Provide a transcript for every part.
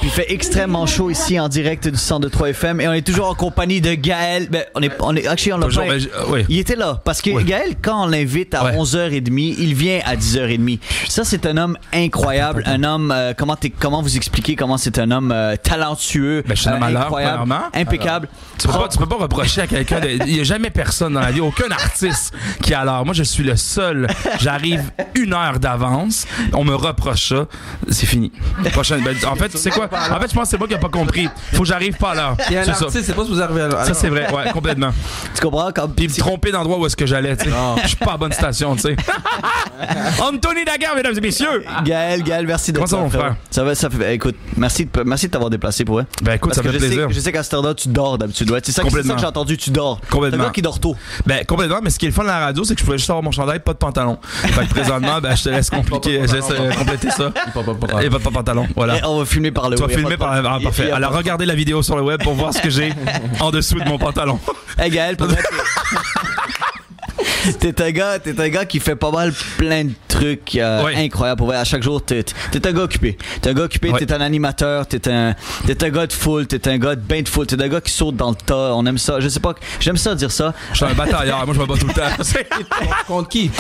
puis il fait extrêmement chaud ici en direct du 102.3 FM et on est toujours en compagnie de Gaël. Ben, on l'a toujours, pas. Oui. Il était là parce que Gaël, quand on l'invite à 11h30, il vient à 10h30. Ça, c'est un homme incroyable, un homme. Comment vous expliquer comment c'est un homme talentueux, je suis un homme à l'heure, incroyable, impeccable. Tu peux pas reprocher à quelqu'un. Il n'y a jamais personne dans la vie, aucun artiste qui est à l'heure. Moi, je suis le seul. J'arrive 1 heure d'avance. On me reproche ça. C'est fini. Prochaine. En fait, tu sais quoi? En fait, je pense que c'est moi qui n'ai pas compris. Faut que j'arrive pas à l'heure. Il y a un artiste, c'est pas supposé arriver à l'heure. Ça, c'est vrai. Ouais, complètement. Tu comprends? Puis me tromper d'endroit où est-ce que j'allais. Je suis pas à bonne station, tu sais. Anthony Daguerre, mesdames et messieurs. Gaël, merci de Comment ça, mon frère? Ça fait. Écoute, merci de t'avoir déplacé pour eux. Ben écoute, parce ça fait plaisir. Je sais qu'à cette heure-là, tu dors d'habitude. Ouais, c'est ça que j'ai entendu, tu dors. Complètement. C'est un gars qui dort tôt. Ben complètement, mais ce qui est le fun de la radio, c'est que je pouvais juste avoir mon chandail, pas de pantalon. Fait que présentement, je te laisse compléter ça. Et pas de pantalon. Voilà. Et on va filmer par le web. Tu vas filmer par le web. Parfait. Alors regardez la vidéo sur le web pour voir ce que j'ai en dessous de mon pantalon. Hey Gaël, T'es un gars qui fait pas mal plein de trucs incroyables. Pour vrai, à chaque jour, t'es un gars occupé. T'es un animateur, t'es un gars de foule, t'es un gars de bain de foule, t'es un gars qui saute dans le tas. On aime ça. Je sais pas, j'aime ça dire ça. Je suis un batailleur, moi je me bats tout le temps. Contre qui?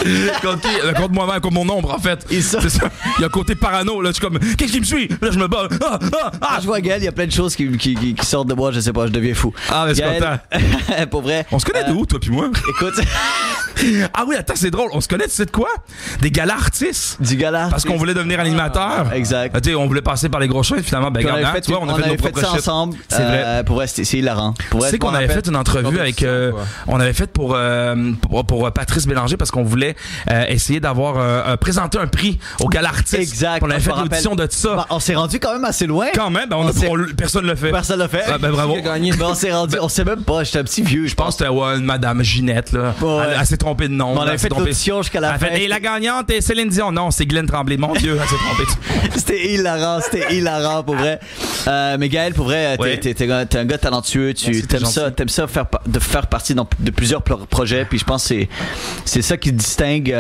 Contre moi-même, contre mon ombre en fait. C'est ça. Il y a un côté parano, là, je suis comme, qu'est-ce qui me suit? Là, je me bats. Quand je vois Gaël, il y a plein de choses qui sortent de moi, je sais pas, je deviens fou. Ah, mais c'est content. Pour vrai. On se connaît d'où, toi puis moi? Écoute. Ah oui, attends, c'est drôle. On se connaît, tu sais de quoi? Des galas artistes. Du gala. Parce qu'on voulait devenir animateur. Exact. Tu sais, on voulait passer par les gros chemins, finalement, on avait fait ça ensemble. C'est vrai. Pour vrai, c'est hilarant. Tu sais qu'on avait fait une entrevue avec. On avait fait pour Patrice Bélanger parce qu'on voulait essayer d'avoir présenter un prix au gala artiste. Exact. On avait fait l'audition de ça. Bah, on s'est rendu quand même assez loin. Quand même, personne l'a fait. Personne l'a fait. Bravo. On s'est rendu, on sait même pas. J'étais un petit vieux. Je pense que c'était une Madame Ginette là. Elle s'est trompée de nom. On avait fait l'audition jusqu'à la fin. Et la gagnante est Céline Dion. Non, c'est Glenn Tremblay. Mon Dieu, elle s'est trompée. C'était hilarant pour vrai. Mais Gaël, pour vrai, t'es un gars talentueux. T'aimes ça faire partie de plusieurs projets. Puis je pense que c'est ça qui te distingue.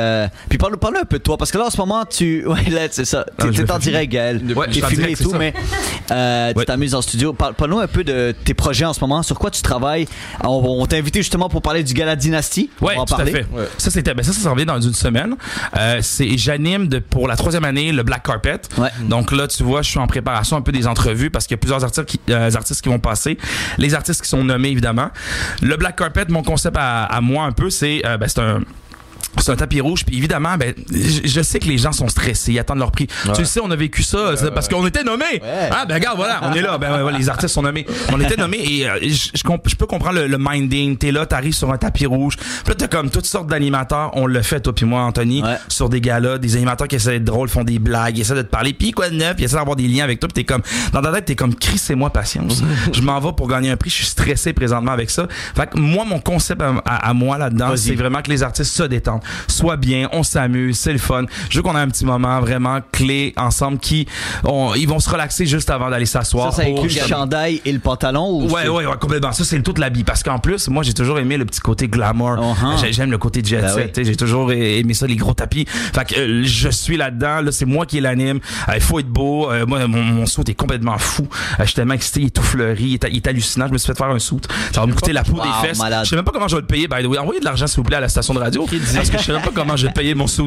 Puis parle un peu de toi, parce que là en ce moment c'est ça. T'es en direct, Gaël. T'es filmé et tout, mais tu t'amuses en studio. Parle-nous un peu de tes projets en ce moment. Sur quoi tu travailles? On t'a invité justement pour parler du Gala Dynasty. Oui, tout à fait. Ça s'en vient dans une semaine. J'anime pour la 3e année le Black Carpet. Donc là, tu vois, je suis en préparation un peu des entrevues parce qu'il y a plusieurs artistes qui vont passer. Les artistes qui sont nommés, évidemment. Le Black Carpet, mon concept à moi un peu, c'est un tapis rouge, puis évidemment, je sais que les gens sont stressés, ils attendent leur prix. Tu le sais, on a vécu ça parce qu'on était nommés. Ah, regarde, voilà, on est là. Les artistes sont nommés. On était nommés et je peux comprendre le minding. T'es là, t'arrives sur un tapis rouge. Puis là, t'as comme toutes sortes d'animateurs. On le fait, toi puis moi, Anthony, sur des galas, des animateurs qui essaient d'être drôles, font des blagues, ils essaient de te parler. Puis quoi de neuf, ils essaient d'avoir des liens avec toi. Puis t'es comme, dans ta tête, t'es comme, crissez-moi patience. Je m'en vais pour gagner un prix. Je suis stressé présentement avec ça. Fait que moi, mon concept à moi là-dedans, c'est vraiment que les artistes se détendent. Soit bien, on s'amuse, c'est le fun. Je veux qu'on ait un petit moment vraiment clé ensemble ils vont se relaxer juste avant d'aller s'asseoir. Ça inclut le chandail et le pantalon? Ouais, complètement. Ça, c'est toute l'habit. Parce qu'en plus, moi, j'ai toujours aimé le petit côté glamour. J'aime le côté jet set. J'ai toujours aimé ça, les gros tapis. Fait que je suis là-dedans. Là, c'est moi qui l'anime. Il faut être beau. Moi, mon saut est complètement fou. Je suis tellement excité. Il est tout fleuri. Il est hallucinant. Je me suis fait faire un saut. Ça va me coûter la peau des fesses. Je sais même pas comment je vais le payer, by the way. Envoyez de l'argent, s'il vous plaît, à la station de radio. Parce que je sais même pas comment je vais payer mon suit.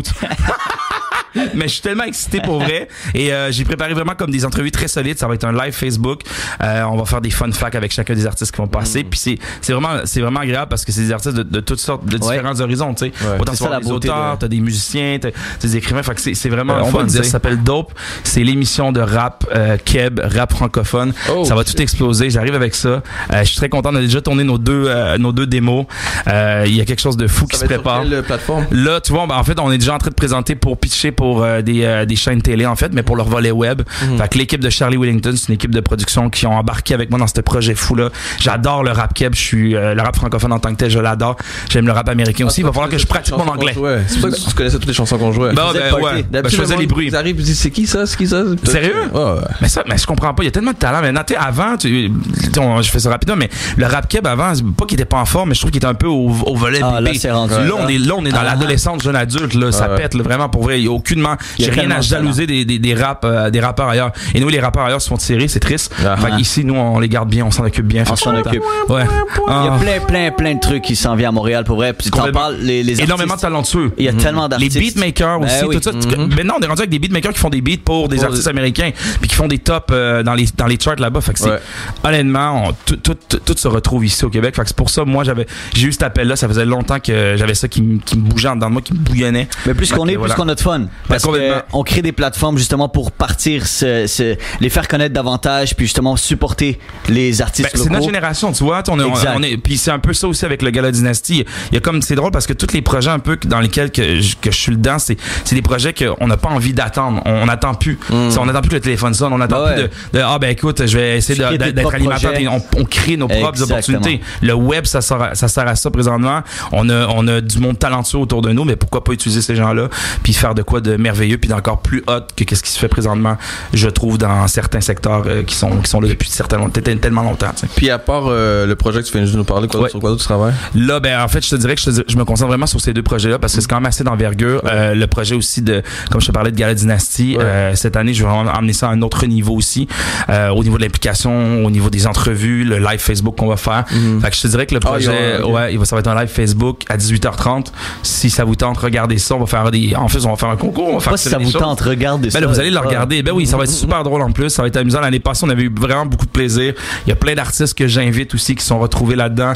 Mais je suis tellement excité pour vrai. Et j'ai préparé vraiment comme des entrevues très solides. Ça va être un live Facebook. On va faire des fun facts avec chacun des artistes qui vont passer. Puis c'est vraiment agréable parce que c'est des artistes de toutes sortes, de différents horizons. Tu sais, autant tu as des auteurs, t'as des musiciens, t'as des écrivains. Fait que c'est vraiment fun. Ça s'appelle Dope. C'est l'émission de rap Keb, rap francophone. Ça va tout exploser. J'arrive avec ça. Je suis très content. On a déjà tourné nos deux démos. Il y a quelque chose de fou qui se prépare. Quelle plateforme? Là, tu vois, en fait, on est déjà en train de présenter pour pitcher pour des chaînes télé, en fait, mais pour leur volet web. Fait que l'équipe de Charlie Wellington, c'est une équipe de production qui ont embarqué avec moi dans ce projet fou-là. J'adore le rap Keb. Je suis le rap francophone en tant que tel, je l'adore. J'aime le rap américain aussi. Il va falloir que je pratique mon anglais. C'est pour ça que tu connaissais toutes les chansons qu'on jouait. Je faisais les bruits. Ils arrivent et disent c'est qui ça? Sérieux? Mais je comprends pas. Il y a tellement de talent. Maintenant, avant, je fais ça rapidement, mais le rap Keb avant, pas qu'il était pas en forme, mais je trouve qu'il était un peu au volet bébé. Là, c'est rendu. Là, on est dans l'adolescence, jeune adulte. Là, ça pète. Là, vraiment, pour vrai, il n'y a aucunement. J'ai rien à jalouser des rappeurs ailleurs. Et nous, les rappeurs ailleurs se font tirer, c'est triste. Fait ici, nous, on les garde bien, on s'en occupe bien. On s'en occupe. Ouais. Il y a plein de trucs qui s'en viennent à Montréal pour vrai. Puis t'en parles, les artistes. Énormément de talentueux. Il y a tellement d'artistes. Les beatmakers aussi, tout ça. Mais non, on est rendu avec des beatmakers qui font des beats pour des artistes américains, puis qui font des tops dans les charts là-bas. Fait que c'est honnêtement, tout se retrouve ici au Québec. Fait que c'est pour ça, moi, j'ai eu cet appel-là. Ça faisait longtemps que j'avais ça qui me bougeait en dedans de moi, qui me bouillonnait. Mais plus qu'on est, plus qu'on a de fun. Parce qu'on crée des plateformes justement pour partir, les faire connaître davantage, puis justement supporter les artistes locaux. C'est notre génération, tu vois. Puis c'est un peu ça aussi avec le Gala Dynasty. Il y a comme, c'est drôle parce que tous les projets un peu dans lesquels que je suis dedans, c'est des projets qu'on n'a pas envie d'attendre. On n'attend plus. On n'attend plus que le téléphone sonne. On n'attend plus ben écoute, je vais essayer d'être animateur. On crée nos propres opportunités. Le web, ça sert à ça présentement. On a du monde talentueux autour de nous, mais pourquoi pas utiliser ces gens-là puis faire de quoi de merveilleux puis d'encore plus hot que qu'est-ce qui se fait présentement, je trouve, dans certains secteurs qui sont là depuis tellement longtemps. T'sais. Puis à part le projet que tu viens juste de nous parler, sur quoi d'autre tu travailles? Là, ben en fait, je te dirais que je me concentre vraiment sur ces deux projets-là parce que c'est quand même assez d'envergure. Le projet aussi comme je te parlais de Gala Dynasty, cette année, je vais vraiment emmener ça à un autre niveau aussi, au niveau de l'implication, au niveau des entrevues, le live Facebook qu'on va faire. Fait que je te dirais que le projet, ça va être un live Facebook à 18h30. Si ça vous tente, regardez ça. On va faire on va faire un concours. On va faire si ça vous tente, regardez ça. Là, vous allez le regarder. Ben oui, ça va être super drôle en plus. Ça va être amusant. L'année passée, on avait eu vraiment beaucoup de plaisir. Il y a plein d'artistes que j'invite aussi qui sont retrouvés là-dedans.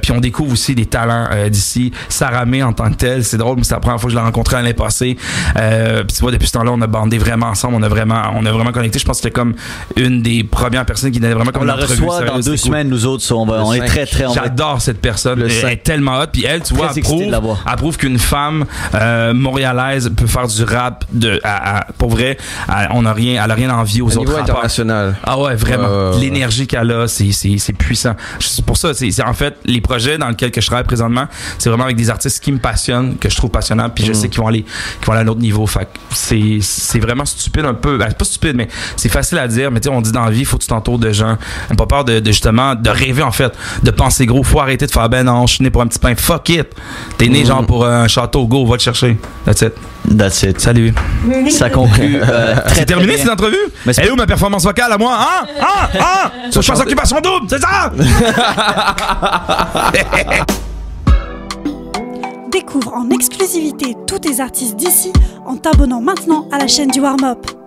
Puis on découvre aussi des talents d'ici. Sarah May en tant que telle, c'est drôle. C'est la première fois que je l'ai rencontrée l'année passée. Puis tu vois, depuis ce temps-là, on a bandé vraiment ensemble. On a vraiment connecté. Je pense que c'était comme une des premières personnes qui donnait vraiment comme on la reçoit dans 2 semaines, nous autres. On est très J'adore cette personne. Elle est tellement hot. Puis elle, tu vois, elle prouve qu'une femme montréalaise peut faire du rap pour vrai. Elle a rien à envier aux autres rappeurs. International. Ah ouais, vraiment. L'énergie qu'elle a, c'est puissant. C'est pour ça, c'est en fait les projets dans lesquels je travaille présentement, c'est vraiment avec des artistes qui me passionnent, que je trouve passionnants, puis je sais qu'ils vont aller à un autre niveau. Fait c'est vraiment stupide un peu. Pas stupide, mais c'est facile à dire. Mais tu sais, on dit dans la vie, il faut que tu t'entoures de gens. Pas peur de justement de rêver en fait, de penser gros. Faut arrêter de faire non, je suis né pour un petit pain. Fuck it. T'es né genre pour un château. Go, va te chercher. That's it. Salut. Ça conclut. C'est terminé cette entrevue? Elle est où ma performance vocale à moi? Je suis en occupation double, c'est ça? Découvre en exclusivité tous tes artistes d'ici en t'abonnant maintenant à la chaîne du Warm-Up.